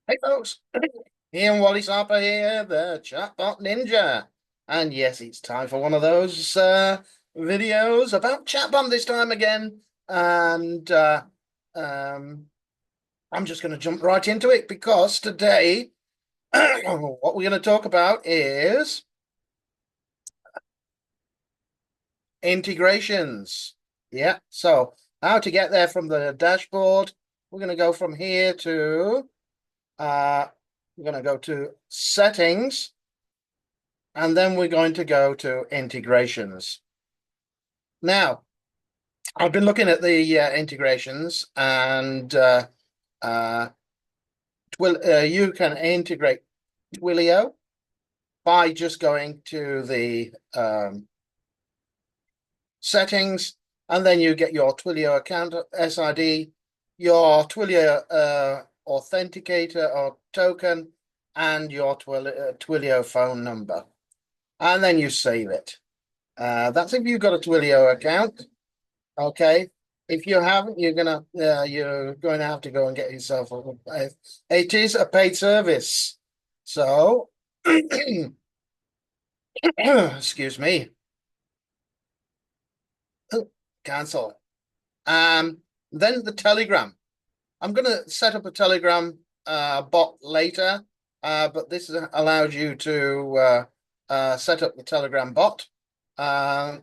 Hey folks, Ian Wally Harper here, the Chatbot Ninja. And yes, it's time for one of those videos about Chatbomb this time again. And um, I'm just going to jump right into it because today what we're going to talk about is integrations. Yeah, so how to get there from the dashboard. We're going to go from here to, uh, we're going to go to settings. And then we're going to go to integrations. Now, I've been looking at the integrations, and uh, you can integrate Twilio by just going to the settings, and then you get your Twilio account SID, your Twilio authenticator or token, and your Twilio phone number, and then you save it. That's if you've got a Twilio account. Okay. If you haven't, you're going to have to go and get yourself a. It is a paid service, so excuse me. Oh, cancel. Then the Telegram. I'm going to set up a Telegram bot later, but this allows you to set up the Telegram bot, and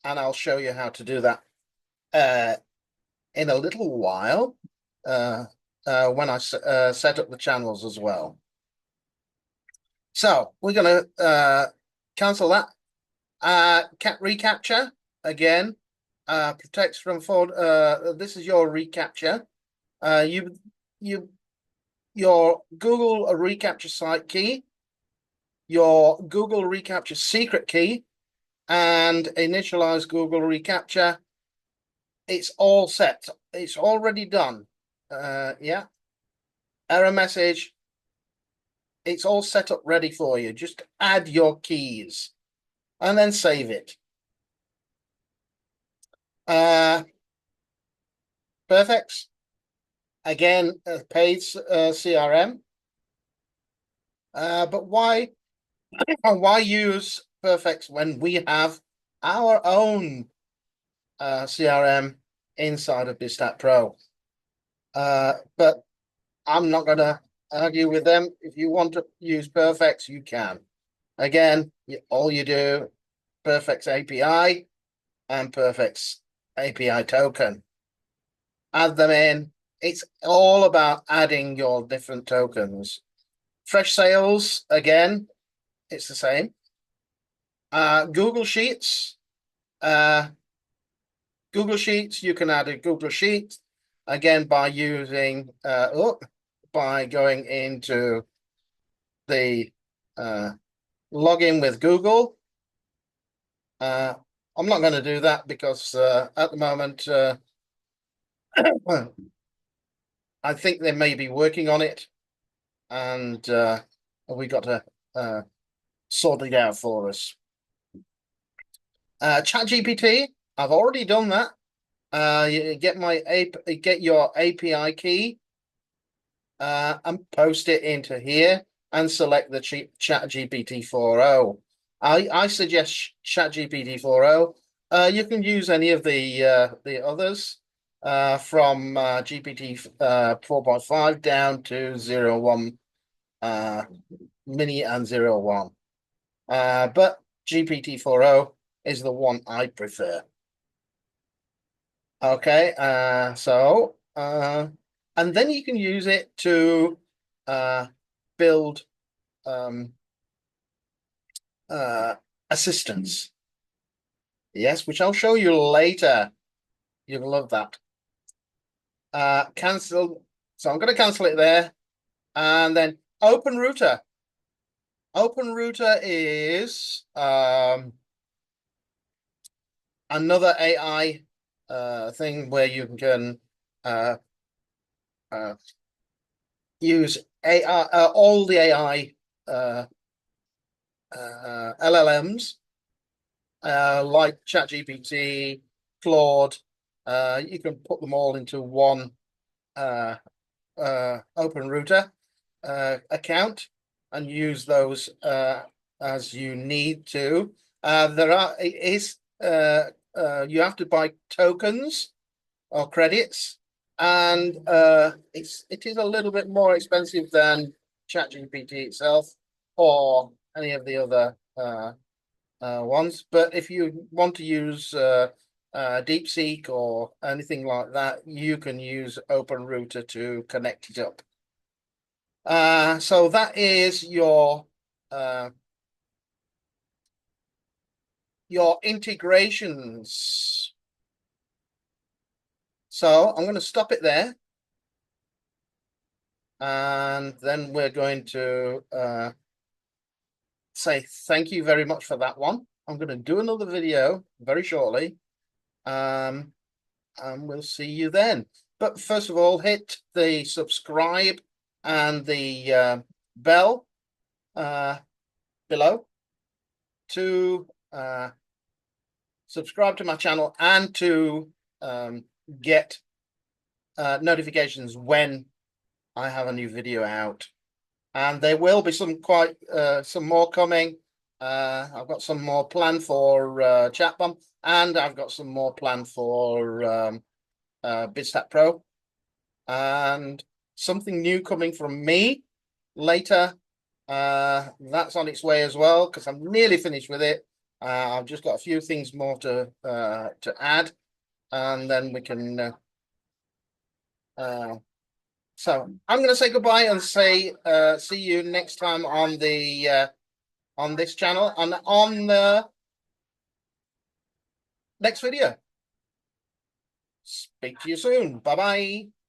I'll show you how to do that in a little while when I set up the channels as well. So we're going to cancel that. Cat reCAPTCHA again protects from fraud. This is your reCAPTCHA. Your Google reCAPTCHA site key, your Google reCAPTCHA secret key, and initialize Google reCAPTCHA. It's all set. It's already done. Yeah. Error message. It's all set up ready for you. Just add your keys and then save it. Perfect. Again, paid CRM. But why use Perfect when we have our own CRM inside of BizStackPro? But I'm not going to argue with them. If you want to use Perfect, you can. Again, all you do, Perfect's API and Perfect's API token. Add them in. It's all about adding your different tokens. Fresh sales, again, it's the same. Google Sheets. Google Sheets, you can add a Google Sheet again by using by going into the login with Google. I'm not going to do that because at the moment I think they may be working on it, and we got to sort it out for us. ChatGPT, I've already done that. You get your API key and post it into here and select the ChatGPT 4.0. I suggest ChatGPT 4.0. You can use any of the others from GPT 4.5 down to 0.1 mini and 0.1. But GPT 4.0 is the one I prefer. Okay, and then you can use it to build assistants. Yes, which I'll show you later. You'll love that. Cancel. So I'm going to cancel it there. And then Open Router. Open Router is another AI thing where you can use AI, all the AI LLMs like ChatGPT, Claude. You can put them all into one Open Router, account and use those as you need to. You have to buy tokens or credits, and it is a little bit more expensive than ChatGPT itself or any of the other ones. But if you want to use DeepSeek or anything like that, you can use OpenRouter to connect it up. So that is your integrations. So I'm going to stop it there. And then we're going to say thank you very much for that one. I'm going to do another video very shortly. And we'll see you then. But first of all, hit the subscribe and the bell below to subscribe to my channel and to get notifications when I have a new video out. And there will be some more coming. I've got some more planned for Chatbomb, and I've got some more planned for BizStackPro, and something new coming from me later. That's on its way as well, because I'm nearly finished with it. I've just got a few things more to add, and then we can. So I'm going to say goodbye and say see you next time on the on this channel and on the next video. Speak to you soon. Bye bye.